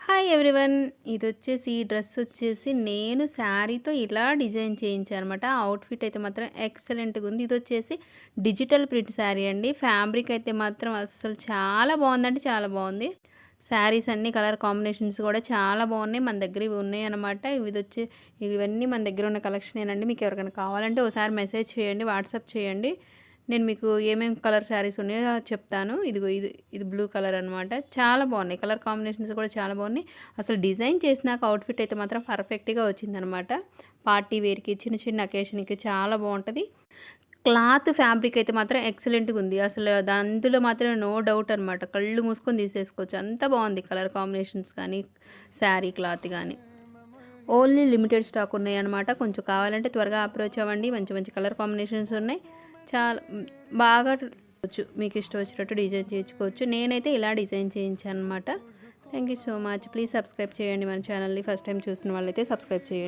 Hi everyone. ఇదొచ్చేసి ఈ dress వచ్చేసి నేను శారీతో ఇలా డిజైన్ చేయించాననమాట. అవుట్‌ఫిట్ అయితే మాత్రం ఎక్సలెంట్‌గా ఉంది. ఇదొచ్చేసి డిజిటల్ ప్రింట్ శారీ అండి. ఫ్యాబ్రిక్ అయితే మాత్రం అస్సలు చాలా బావుందంటే చాలా బావుంది. శారీస్ అన్నీ కలర్ కాంబినేషన్స్ కూడా చాలా బావున్నాయి. మన దగ్గర ఇవి ఉన్నాయన్నమాట. ఇవన్నీ మన దగ్గర ఉన్న కలెక్షనేనండి. మీకు ఎవరికైనా కావాలంటే ఒకసారి మెసేజ్ చేయండి, వాట్సాప్ చేయండి. నేను మీకు ఏమేం కలర్ శారీస్ ఉన్నాయో చెప్తాను. ఇదిగో ఇది బ్లూ కలర్ అనమాట. చాలా బాగున్నాయి. కలర్ కాంబినేషన్స్ కూడా చాలా బాగున్నాయి. అసలు డిజైన్ చేసినాక అవుట్‌ఫిట్ అయితే మాత్రం పర్ఫెక్ట్‌గా వచ్చిందనమాట. పార్టీ వేర్‌కి, చిన్న చిన్న అకేషన్‌కి చాలా బావుంటది. క్లాత్ ఫ్యాబ్రిక్ అయితే మాత్రం ఎక్సలెంట్‌గా ఉంది. అసలు అందులో మాత్రం నో డౌట్ అనమాట. కళ్ళు మూసుకొని తీసేసుకోవచ్చు. అంత బాగుంది కలర్ కాంబినేషన్స్ కానీ, శారీ క్లాత్ గానీ. ఓన్లీ లిమిటెడ్ స్టాక్ ఉన్నాయన్నమాట. కొంచెం కావాలంటే త్వరగా అప్రోచ్ అవ్వండి. మంచి మంచి కలర్ కాంబినేషన్స్ ఉన్నాయి. చాలా బాగా మీకు ఇష్టం వచ్చినట్టు డిజైన్ చేయించుకోవచ్చు. నేనైతే ఇలా డిజైన్ చేయించాననమాట. Thank you so much. Please subscribe చేయండి మన ఛానల్‌ని. ఫస్ట్ టైం చూసిన వాళ్ళైతే సబ్స్క్రైబ్ చేయండి.